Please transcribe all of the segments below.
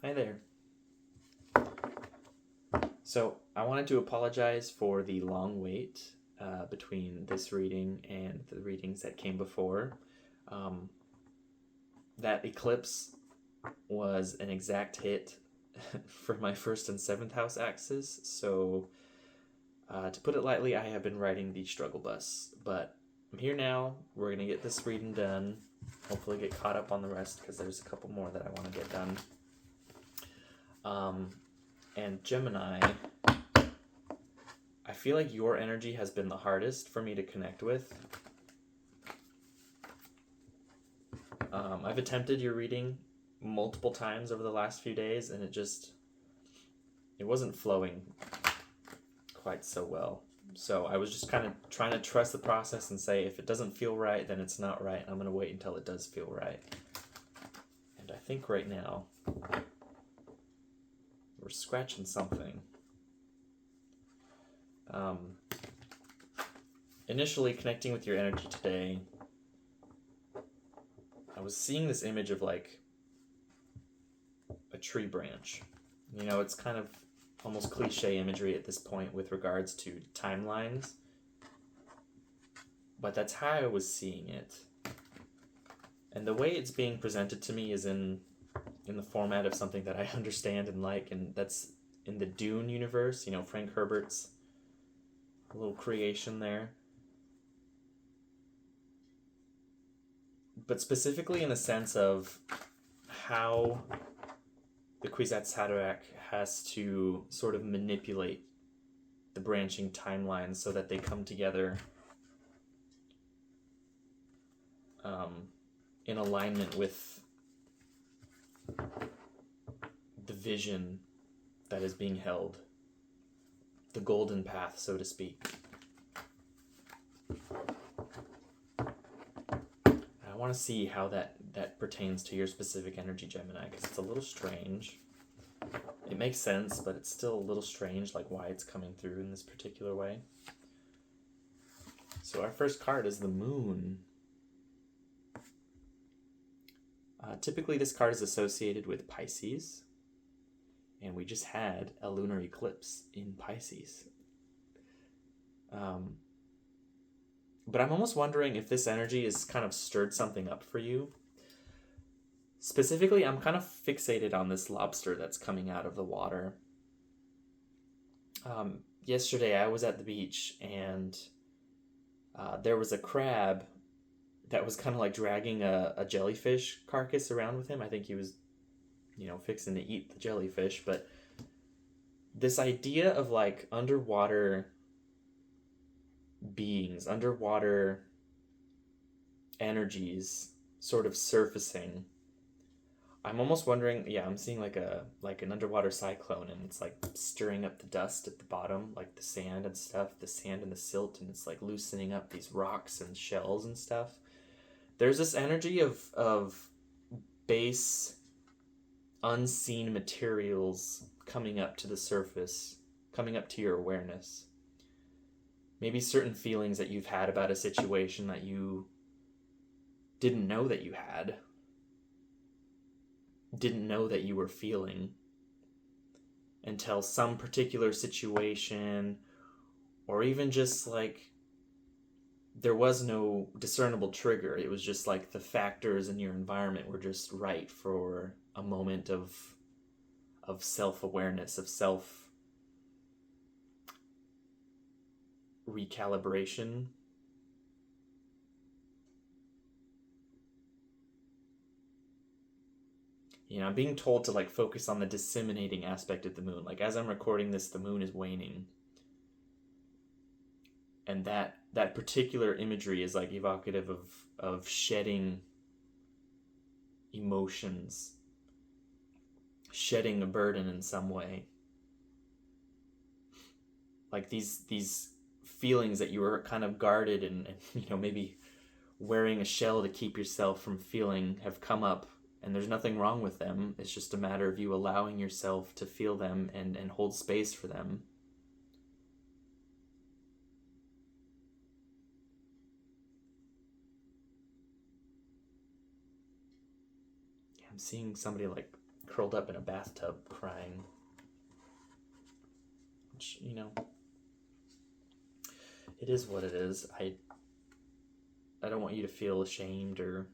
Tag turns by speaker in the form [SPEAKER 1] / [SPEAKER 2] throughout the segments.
[SPEAKER 1] Hi there. So I wanted to apologize for the long wait between this reading and the readings that came before. Um, that eclipse was an exact hit for my first and seventh house axis. So to put it lightly, I have been riding the struggle bus, but I'm here now. We're going to get this reading done. Hopefully get caught up on the rest because there's a couple more that I want to get done. And Gemini, I feel like your energy has been the hardest for me to connect with. I've attempted your reading multiple times over the last few days, and it wasn't flowing quite so well. So I was just kind of trying to trust the process and say, if it doesn't feel right, then it's not right. I'm going to wait until it does feel right. And I think right now, we're scratching something. Initially connecting with your energy today, I was seeing this image of like a tree branch. You know, it's kind of almost cliche imagery at this point with regards to timelines, but that's how I was seeing it. And the way it's being presented to me is in the format of something that I understand and like, and that's in the Dune universe, you know, Frank Herbert's little creation there. But specifically in the sense of how the Kwisatz Haderach has to sort of manipulate the branching timelines so that they come together in alignment with the vision that is being held, the golden path, so to speak. I want to see how that pertains to your specific energy, Gemini, because it's a little strange. It makes sense, but it's still a little strange, like why it's coming through in this particular way. So our first card is the Moon. Typically this card is associated with Pisces, and we just had a lunar eclipse in Pisces. But I'm almost wondering if this energy has kind of stirred something up for you. Specifically, I'm kind of fixated on this lobster that's coming out of the water. Yesterday, I was at the beach, and there was a crab that was kind of like dragging a jellyfish carcass around with him. I think he was, fixing to eat the jellyfish. But this idea of like underwater beings, underwater energies sort of surfacing. I'm almost wondering, I'm seeing like an underwater cyclone, and it's like stirring up the dust at the bottom, like the sand and stuff, the sand and the silt, and it's like loosening up these rocks and shells and stuff. There's this energy of base, unseen materials coming up to the surface, coming up to your awareness. Maybe certain feelings that you've had about a situation that you didn't know that you had, didn't know that you were feeling until some particular situation, or even just like there was no discernible trigger. It was just like the factors in your environment were just right for a moment of self-awareness, of recalibration. I'm being told to like focus on the disseminating aspect of the moon. Like as I'm recording this, the moon is waning. And that particular imagery is like evocative of shedding emotions, shedding a burden in some way. Like these feelings that you were kind of guarded and maybe wearing a shell to keep yourself from feeling have come up, and there's nothing wrong with them. It's just a matter of you allowing yourself to feel them and hold space for them. I'm seeing somebody like curled up in a bathtub crying. Which, it is what it is. I don't want you to feel ashamed or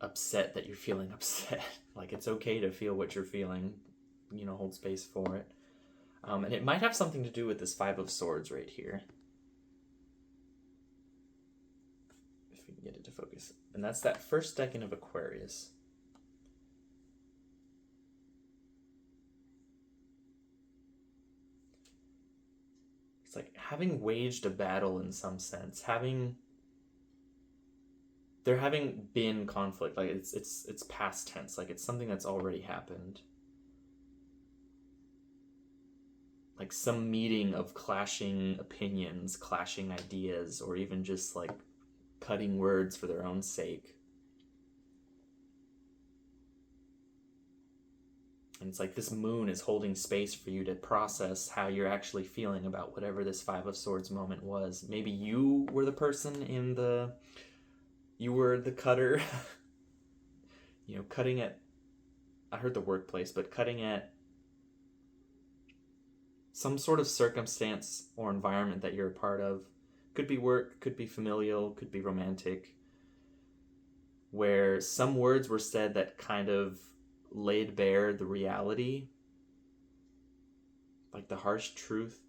[SPEAKER 1] upset that you're feeling upset. Like, it's okay to feel what you're feeling. Hold space for it. And it might have something to do with this Five of Swords right here. If we can get it to focus. And that's that first decan of Aquarius. It's like having waged a battle in some sense. There having been conflict. Like, it's past tense. Like, it's something that's already happened. Like some meeting of clashing opinions, clashing ideas, or even just like cutting words for their own sake. And it's like this moon is holding space for you to process how you're actually feeling about whatever this Five of Swords moment was. Maybe you were the person you were the cutter, cutting at, I heard the workplace, but cutting at some sort of circumstance or environment that you're a part of. Could be work, could be familial, could be romantic, where some words were said that kind of laid bare the reality, like the harsh truth.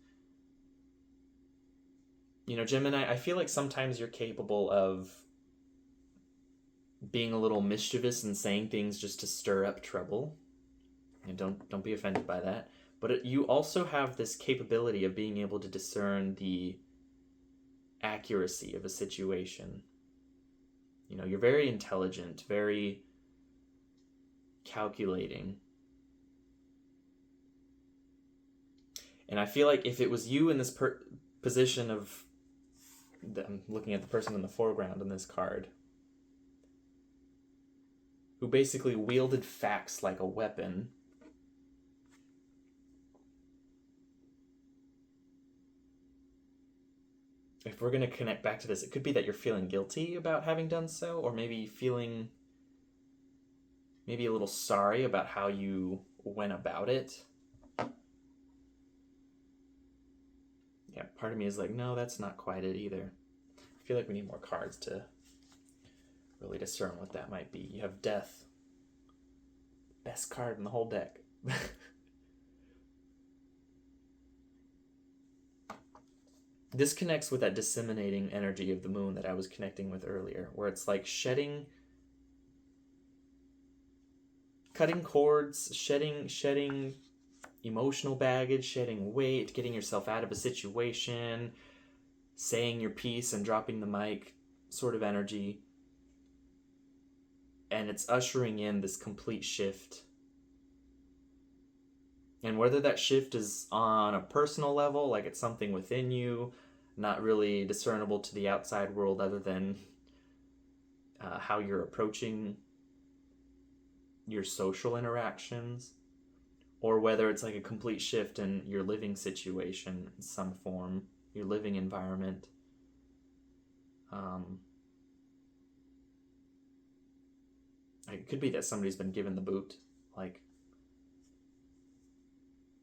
[SPEAKER 1] Gemini, I feel like sometimes you're capable of being a little mischievous and saying things just to stir up trouble. And don't be offended by that. But you also have this capability of being able to discern the accuracy of a situation. You're very intelligent, very calculating. And I feel like if it was you in this position of, I'm looking at the person in the foreground in this card, who basically wielded facts like a weapon, if we're going to connect back to this, it could be that you're feeling guilty about having done so, or maybe feeling maybe a little sorry about how you went about it. Yeah, part of me is like, no, that's not quite it either. I feel like we need more cards to really discern what that might be. You have Death. Best card in the whole deck. This connects with that disseminating energy of the moon that I was connecting with earlier, where it's like cutting cords, shedding emotional baggage, shedding weight, getting yourself out of a situation, saying your piece and dropping the mic sort of energy. And it's ushering in this complete shift. And whether that shift is on a personal level, like it's something within you, not really discernible to the outside world other than how you're approaching your social interactions, or whether it's like a complete shift in your living situation in some form, your living environment. It could be that somebody's been given the boot. Like,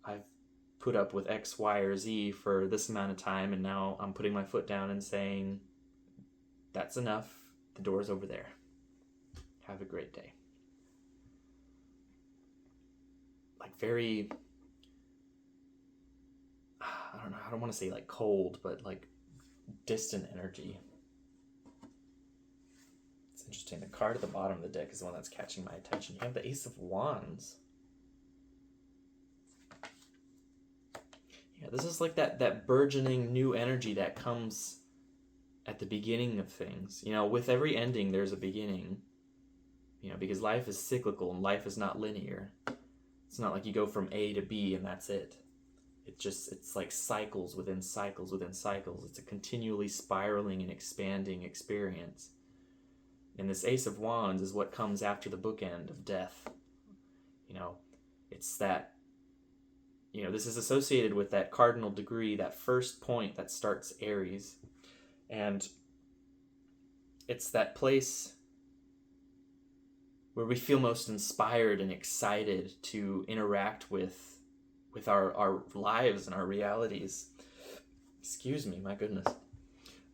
[SPEAKER 1] I've put up with X, Y, or Z for this amount of time, and now I'm putting my foot down and saying, that's enough. The door's over there. Have a great day. Like very, I don't know, I don't want to say like cold, but like distant energy. It's interesting. The card at the bottom of the deck is the one that's catching my attention. You have the Ace of Wands. Yeah, this is like that burgeoning new energy that comes at the beginning of things. With every ending, there's a beginning. Because life is cyclical and life is not linear. It's not like you go from A to B and that's it. It's like cycles within cycles within cycles. It's a continually spiraling and expanding experience. And this Ace of Wands is what comes after the bookend of Death. It's that, this is associated with that cardinal degree, that first point that starts Aries. And it's that place where we feel most inspired and excited to interact with our lives and our realities. Excuse me, my goodness.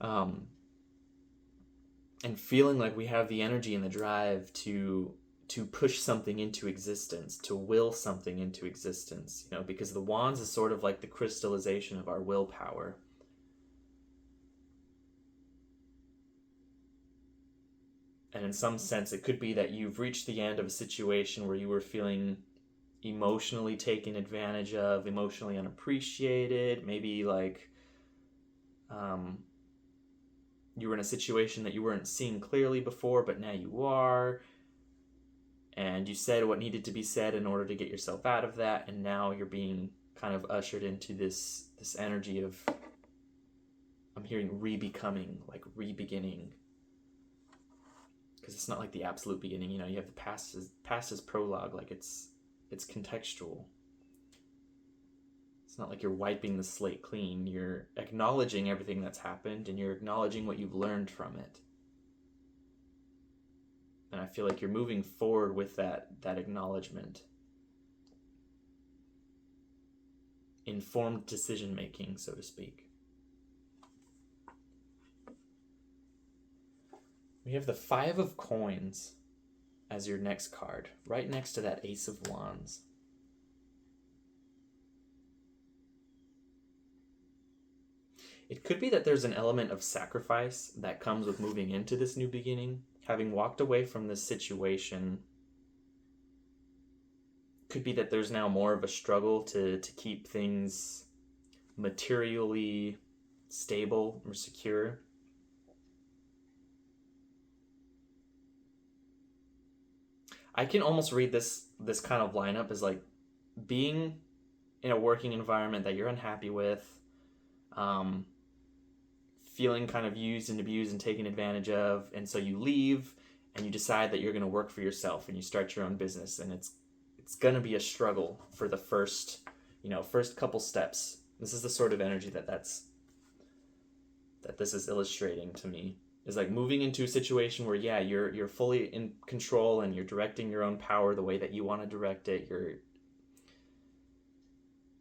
[SPEAKER 1] And feeling like we have the energy and the drive to push something into existence, to will something into existence, because the wands is sort of like the crystallization of our willpower. And in some sense, it could be that you've reached the end of a situation where you were feeling emotionally taken advantage of, emotionally unappreciated, maybe like you were in a situation that you weren't seeing clearly before, but now you are, and you said what needed to be said in order to get yourself out of that, and now you're being kind of ushered into this energy of, I'm hearing re-becoming, like re-beginning, because it's not like the absolute beginning. You have the past as prologue, like it's contextual. It's not like you're wiping the slate clean. You're acknowledging everything that's happened, and you're acknowledging what you've learned from it. And I feel like you're moving forward with that acknowledgement. Informed decision making, so to speak. We have the 5 of Coins as your next card, right next to that Ace of Wands. It could be that there's an element of sacrifice that comes with moving into this new beginning. Having walked away from this situation, could be that there's now more of a struggle to keep things materially stable or secure. I can almost read this kind of lineup as like being in a working environment that you're unhappy with, feeling kind of used and abused and taken advantage of, and so you leave and you decide that you're going to work for yourself and you start your own business, and it's going to be a struggle for the first couple steps. This is the sort of energy that this is illustrating to me, is like moving into a situation where you're fully in control and you're directing your own power the way that you want to direct it. You're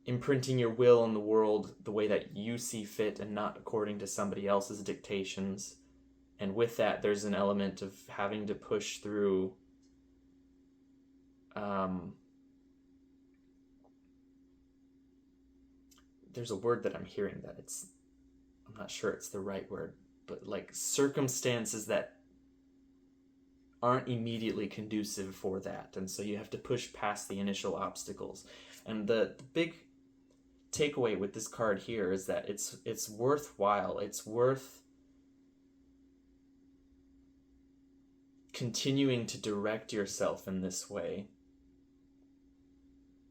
[SPEAKER 1] imprinting your will on the world the way that you see fit and not according to somebody else's dictations. And with that, there's an element of having to push through there's a word that I'm hearing that I'm not sure it's the right word, but like circumstances that aren't immediately conducive for that. And so you have to push past the initial obstacles. And the big takeaway with this card here is that it's worthwhile. It's worth continuing to direct yourself in this way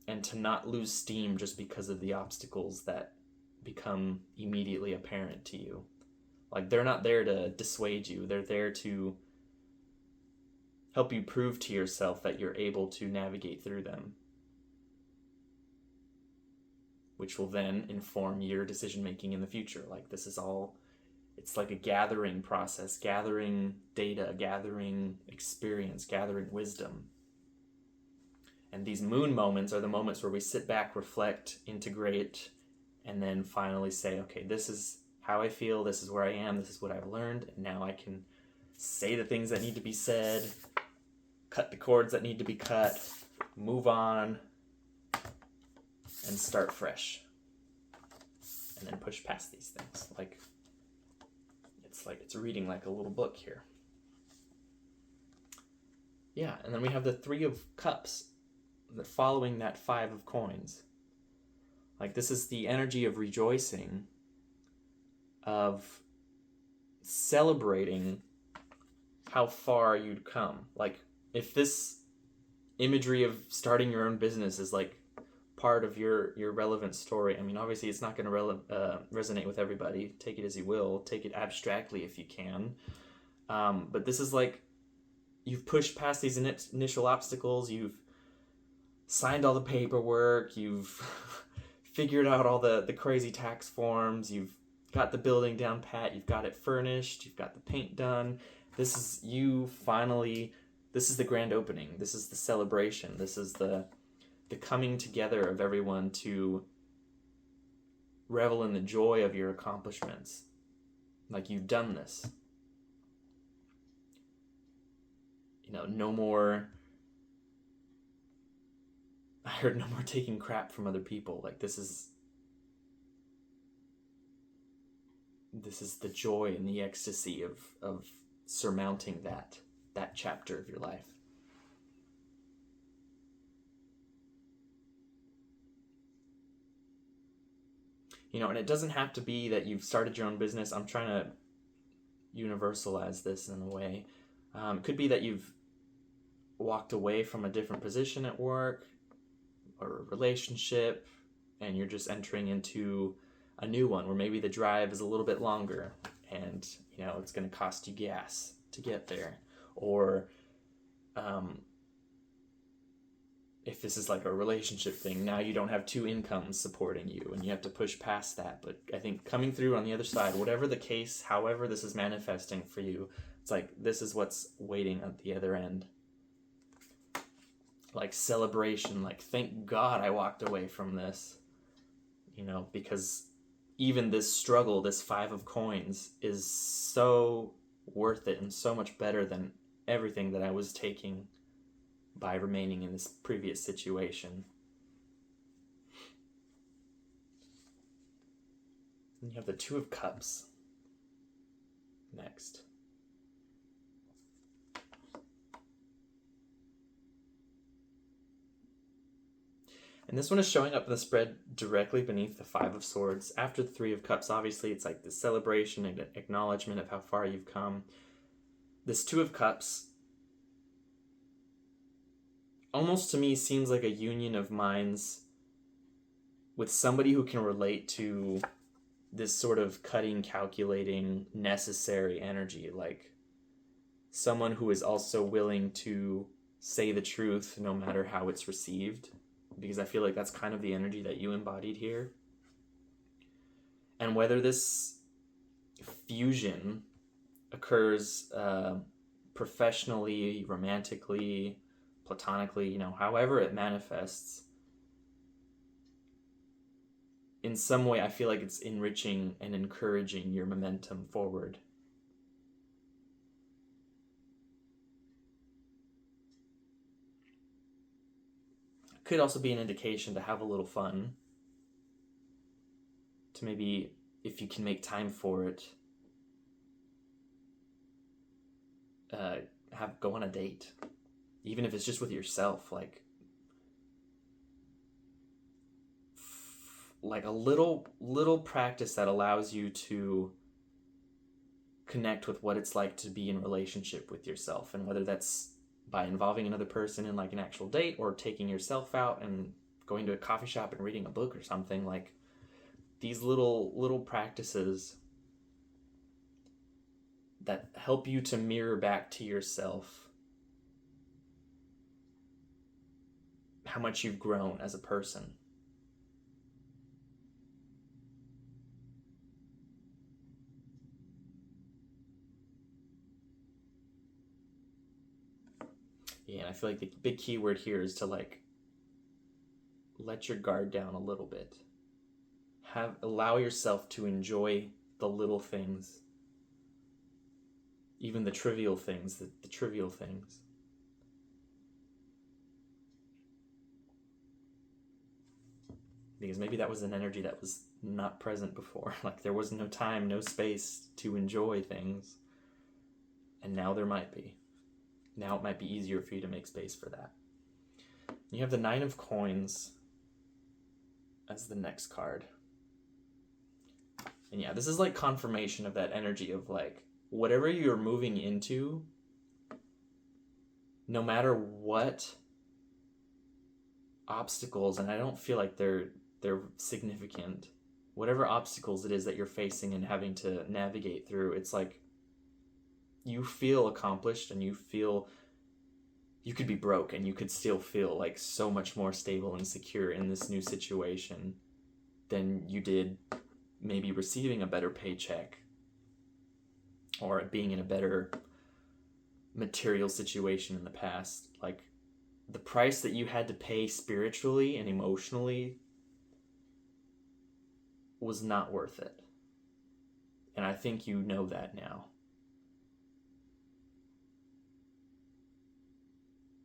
[SPEAKER 1] and to not lose steam just because of the obstacles that become immediately apparent to you. Like, they're not there to dissuade you. They're there to help you prove to yourself that you're able to navigate through them, which will then inform your decision-making in the future. Like, this is all, it's like a gathering process, gathering data, gathering experience, gathering wisdom. And these moon moments are the moments where we sit back, reflect, integrate, and then finally say, okay, this is how I feel, this is where I am, this is what I've learned, and now I can say the things that need to be said, cut the cords that need to be cut, move on, and start fresh. And then push past these things. It's reading like a little book here. Yeah, and then we have the 3 of Cups following that 5 of Coins. Like, this is the energy of rejoicing, of celebrating how far you'd come. Like, if this imagery of starting your own business is like part of your relevant story, I mean, obviously it's not going to resonate with everybody. Take it as you will. Take it abstractly if you can. But this is like, you've pushed past these initial obstacles. You've signed all the paperwork. You've figured out all the crazy tax forms. You've got the building down pat. You've got it furnished. You've got the paint done. This is you finally, this is the grand opening. This is the celebration. This is the coming together of everyone to revel in the joy of your accomplishments. Like, you've done this. No more, I heard, no more taking crap from other people. Like, this is the joy and the ecstasy of surmounting that chapter of your life. And it doesn't have to be that you've started your own business. I'm trying to universalize this in a way. It could be that you've walked away from a different position at work or a relationship, and you're just entering into a new one where maybe the drive is a little bit longer, and it's going to cost you gas to get there. Or if this is like a relationship thing, now you don't have two incomes supporting you and you have to push past that. But I think coming through on the other side, whatever the case, however this is manifesting for you, it's like, this is what's waiting at the other end. Like celebration, like, thank God I walked away from this, because even this struggle, this 5 of coins, is so worth it and so much better than everything that I was taking by remaining in this previous situation. And you have the 2 of Cups next. And this one is showing up in the spread directly beneath the 5 of Swords. After the 3 of Cups, obviously, it's like the celebration and acknowledgement of how far you've come. This 2 of Cups almost to me seems like a union of minds with somebody who can relate to this sort of cutting, calculating, necessary energy. Like someone who is also willing to say the truth no matter how it's received. Because I feel like that's kind of the energy that you embodied here. And whether this fusion occurs professionally, romantically, platonically, however it manifests, in some way I feel like it's enriching and encouraging your momentum forward. It could also be an indication to have a little fun, to maybe, if you can make time for it, go on a date. Even if it's just with yourself, like a little practice that allows you to connect with what it's like to be in relationship with yourself. And whether that's by involving another person in like an actual date, or taking yourself out and going to a coffee shop and reading a book or something, like these little practices that help you to mirror back to yourself how much you've grown as a person. Yeah, and I feel like the big key word here is to like let your guard down a little bit. Allow yourself to enjoy the little things, even the trivial things, the trivial things. Because maybe that was an energy that was not present before. Like there was no time, no space to enjoy things. And now there might be. Now it might be easier for you to make space for that. You have the 9 of Coins as the next card. And yeah, this is like confirmation of that energy of like, whatever you're moving into, no matter what obstacles, and I don't feel like they're significant, whatever obstacles it is that you're facing and having to navigate through, it's like you feel accomplished and you feel you could be broke and you could still feel like so much more stable and secure in this new situation than you did maybe receiving a better paycheck or being in a better material situation in the past. Like, the price that you had to pay spiritually and emotionally was not worth it. And I think you know that now.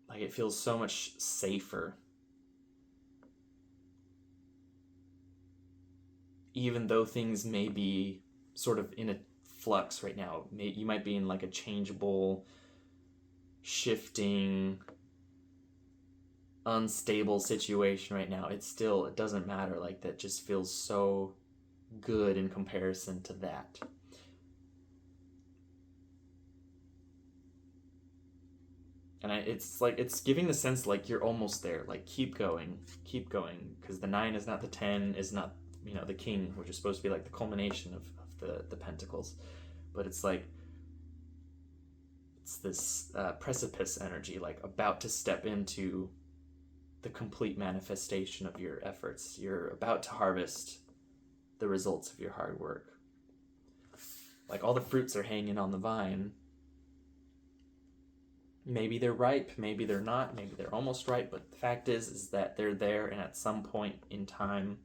[SPEAKER 1] Like, it feels so much safer. Even though things may be sort of in a flux right now. You might be in like a changeable, shifting, unstable situation right now. It doesn't matter. Like, that just feels so good in comparison to that. And it's giving the sense like you're almost there. Like, keep going, because the 9 is not the 10, is not, the king, which is supposed to be like the culmination of the pentacles, but it's like it's this precipice energy, like about to step into the complete manifestation of your efforts. You're about to harvest the results of your hard work. Like, all the fruits are hanging on the vine. Maybe they're ripe, maybe they're not, maybe they're almost ripe, but the fact is that they're there, and at some point in time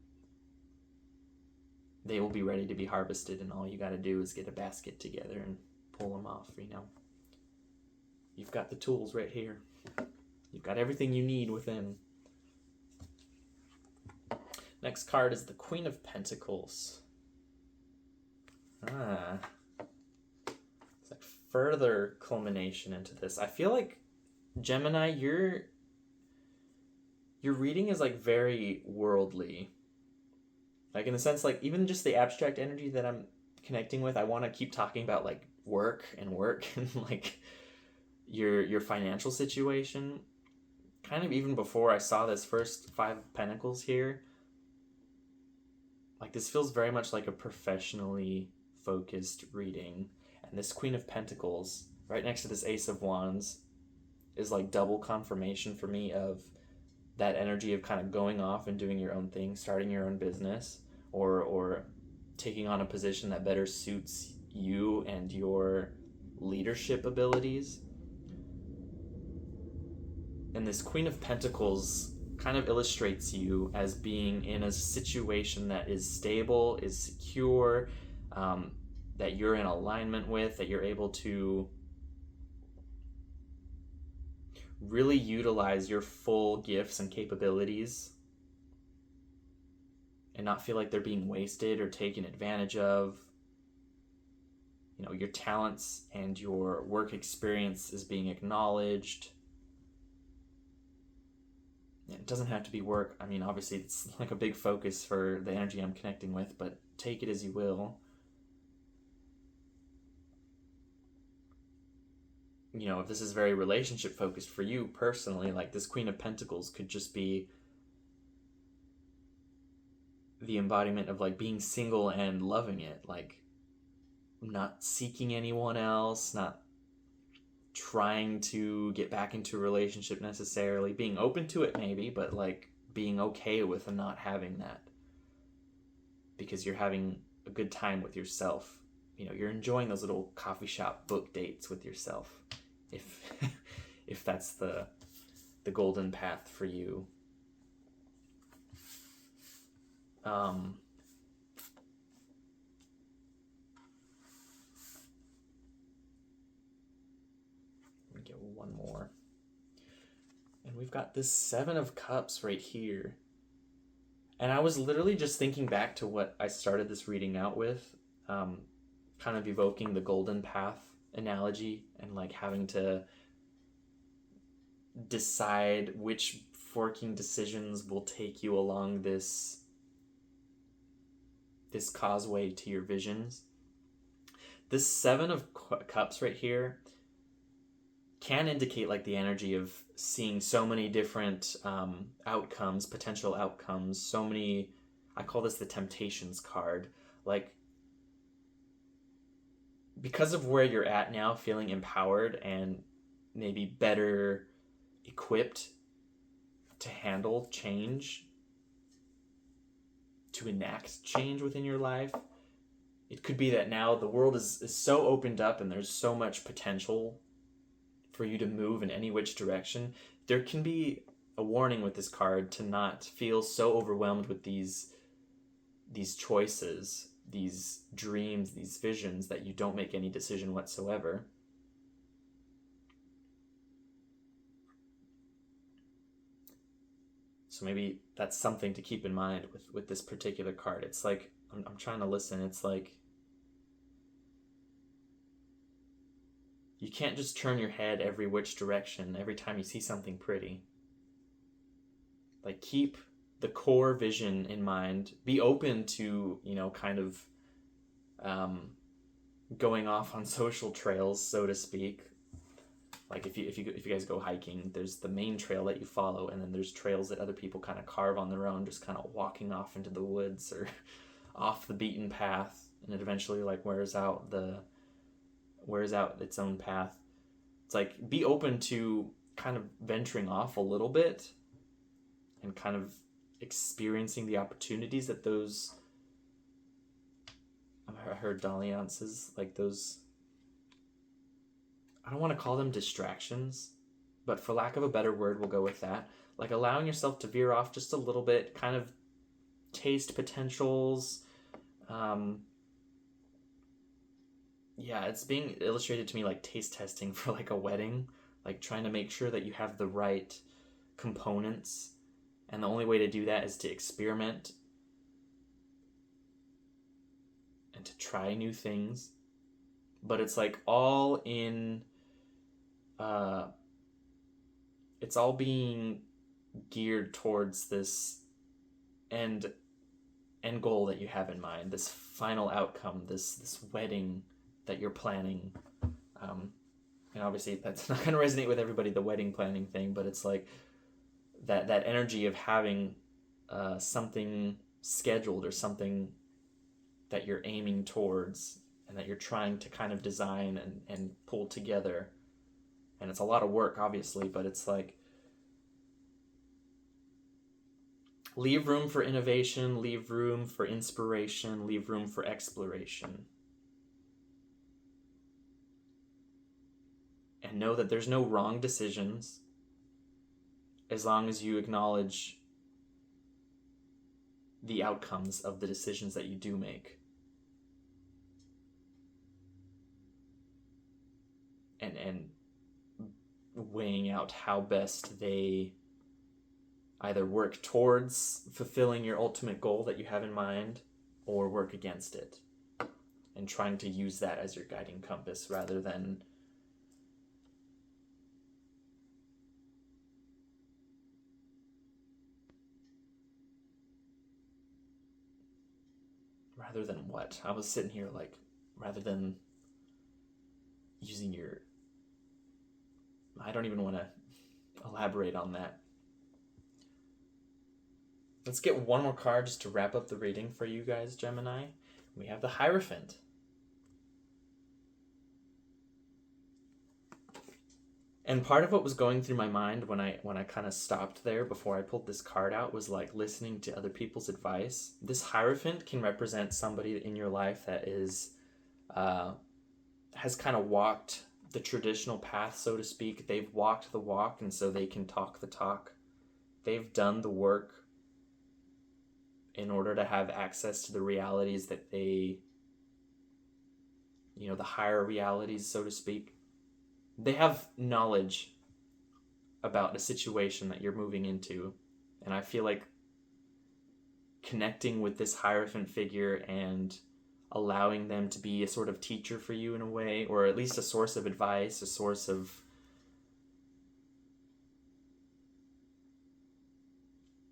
[SPEAKER 1] they will be ready to be harvested, and all you got to do is get a basket together and pull them off. You've got the tools right here. You've got everything you need within. Next card is the Queen of Pentacles. It's like further culmination into this. I feel like, Gemini, your reading is like very worldly. Like, in the sense, like, even just the abstract energy that I'm connecting with, I want to keep talking about like work and like your financial situation. Kind of even before I saw this first 5 of Pentacles here, like, this feels very much like a professionally focused reading. And this Queen of Pentacles right next to this Ace of Wands is like double confirmation for me of that energy of kind of going off and doing your own thing, starting your own business, or taking on a position that better suits you and your leadership abilities. And this Queen of Pentacles kind of illustrates you as being in a situation that is stable, is secure, that you're in alignment with, that you're able to really utilize your full gifts and capabilities and not feel like they're being wasted or taken advantage of. Your talents and your work experience is being acknowledged. It doesn't have to be work. I mean, obviously it's like a big focus for the energy I'm connecting with, but take it as you will. If this is very relationship focused for you personally, like, this Queen of Pentacles could just be the embodiment of like being single and loving it, like not seeking anyone else, not trying to get back into a relationship necessarily, being open to it maybe, but like being okay with not having that because you're having a good time with yourself. You're enjoying those little coffee shop book dates with yourself, if that's the golden path for you. Let me get one more. And we've got this 7 of Cups right here. And I was literally just thinking back to what I started this reading out with, kind of evoking the golden path analogy and like having to decide which forking decisions will take you along this causeway to your visions. This 7 of Cups right here can indicate like the energy of seeing so many different outcomes, potential outcomes, so many, I call this the temptations card. Like, because of where you're at now, feeling empowered and maybe better equipped to handle change, to enact change within your life, it could be that now the world is so opened up and there's so much potential for you to move in any which direction. There can be a warning with this card to not feel so overwhelmed with these choices, these dreams, these visions, that you don't make any decision whatsoever. So maybe that's something to keep in mind with this particular card. It's like, I'm trying to listen. It's like, you can't just turn your head every which direction every time you see something pretty. Like, keep the core vision in mind. Be open to, kind of going off on social trails, so to speak. Like if you guys go hiking, there's the main trail that you follow, and then there's trails that other people kind of carve on their own, just kind of walking off into the woods or off the beaten path, and it eventually like wears out its own path. It's like, be open to kind of venturing off a little bit and kind of experiencing the opportunities that those, I heard dalliances, like those, I don't want to call them distractions, but for lack of a better word, we'll go with that. Like allowing yourself to veer off just a little bit, kind of taste potentials. It's being illustrated to me like taste testing for like a wedding, like trying to make sure that you have the right components. And the only way to do that is to experiment and to try new things. But it's like all in, it's all being geared towards this end goal that you have in mind, this final outcome, this wedding that you're planning. And obviously that's not going to resonate with everybody, the wedding planning thing, but it's like that energy of having something scheduled or something that you're aiming towards and that you're trying to kind of design and pull together. And it's a lot of work, obviously, but it's like, leave room for innovation, leave room for inspiration, leave room for exploration. And know that there's no wrong decisions as long as you acknowledge the outcomes of the decisions that you do make. And weighing out how best they either work towards fulfilling your ultimate goal that you have in mind or work against it, and trying to use that as your guiding compass rather than what? I was sitting here like, rather than using your, I don't even want to elaborate on that. Let's get one more card just to wrap up the reading for you guys, Gemini. We have the Hierophant. And part of what was going through my mind when I kind of stopped there before I pulled this card out was like listening to other people's advice. This Hierophant can represent somebody in your life that is has kind of walked the traditional path, so to speak. They've walked the walk, and so they can talk the talk. They've done the work in order to have access to the realities that they, the higher realities, so to speak. They have knowledge about a situation that you're moving into. And I feel like connecting with this Hierophant figure and allowing them to be a sort of teacher for you in a way, or at least a source of advice, a source of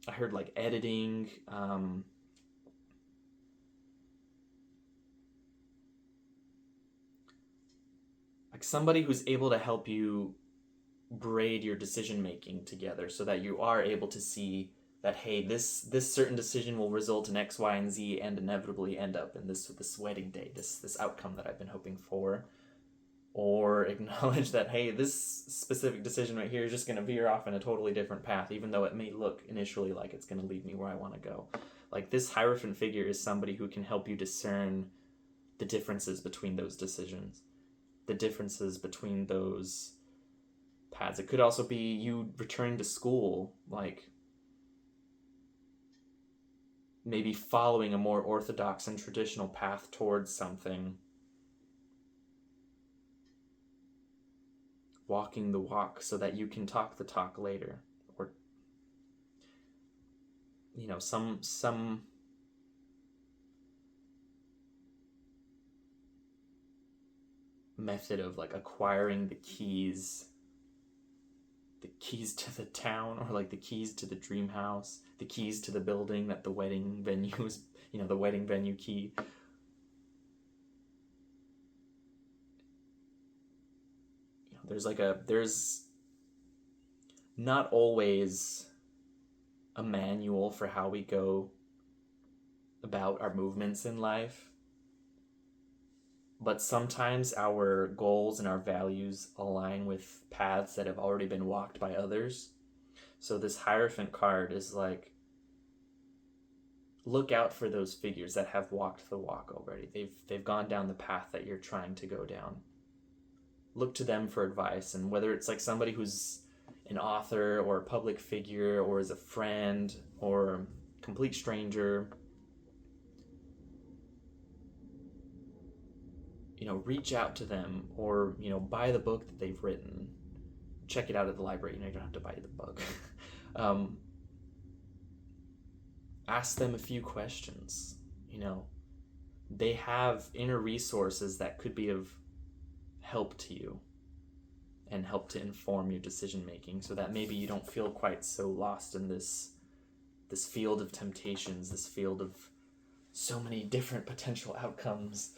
[SPEAKER 1] I heard like editing, like somebody who's able to help you braid your decision making together so that you are able to see that, hey, this certain decision will result in X, Y, and Z and inevitably end up in this wedding day, this outcome that I've been hoping for. Or acknowledge that, hey, this specific decision right here is just going to veer off in a totally different path, even though it may look initially like it's going to lead me where I want to go. Like, this Hierophant figure is somebody who can help you discern the differences between those decisions, the differences between those paths. It could also be you returning to school, like maybe following a more orthodox and traditional path towards something. Walking the walk so that you can talk the talk later. Or, some method of like acquiring the keys to the town, or like the keys to the dream house, the keys to the building that the wedding venue is, the wedding venue key. There's not always a manual for how we go about our movements in life, but sometimes our goals and our values align with paths that have already been walked by others. So this Hierophant card is like, look out for those figures that have walked the walk already. They've gone down the path that you're trying to go down. Look to them for advice, and whether it's like somebody who's an author or a public figure or is a friend or a complete stranger, reach out to them, or buy the book that they've written. Check it out at the library. You don't have to buy the book. Ask them a few questions. They have inner resources that could be of help to you and help to inform your decision making, so that maybe you don't feel quite so lost in this field of temptations, this field of so many different potential outcomes.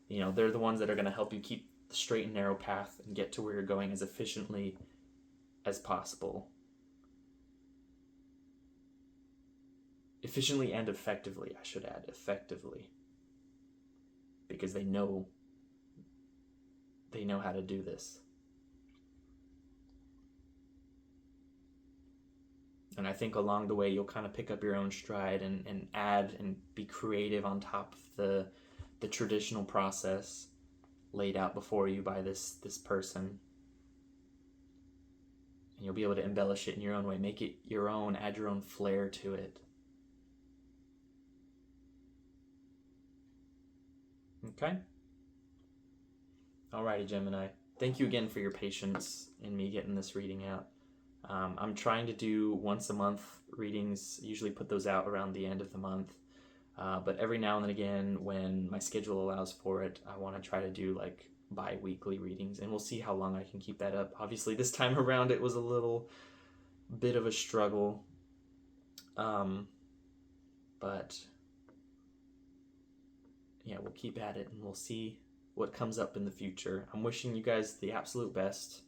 [SPEAKER 1] They're the ones that are going to help you keep the straight and narrow path and get to where you're going as efficiently as possible. Efficiently and effectively, I should add, effectively. Because they know how to do this. And I think along the way, you'll kind of pick up your own stride and add and be creative on top of the traditional process laid out before you by this person. And you'll be able to embellish it in your own way, make it your own, add your own flair to it. Okay? Alrighty, Gemini. Thank you again for your patience in me getting this reading out. I'm trying to do once a month readings, usually put those out around the end of the month. But every now and then again, when my schedule allows for it, I want to try to do like bi-weekly readings, and we'll see how long I can keep that up. Obviously, this time around, it was a little bit of a struggle. But yeah, we'll keep at it, and we'll see what comes up in the future. I'm wishing you guys the absolute best.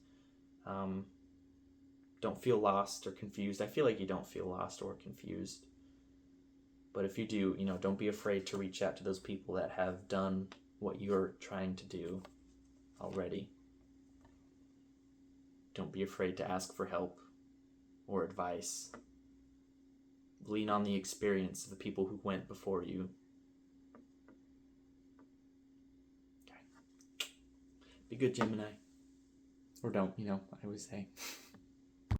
[SPEAKER 1] Don't feel lost or confused. I feel like you don't feel lost or confused. But if you do, don't be afraid to reach out to those people that have done what you're trying to do already. Don't be afraid to ask for help or advice. Lean on the experience of the people who went before you. Okay. Be good, Gemini. Or don't, I always say.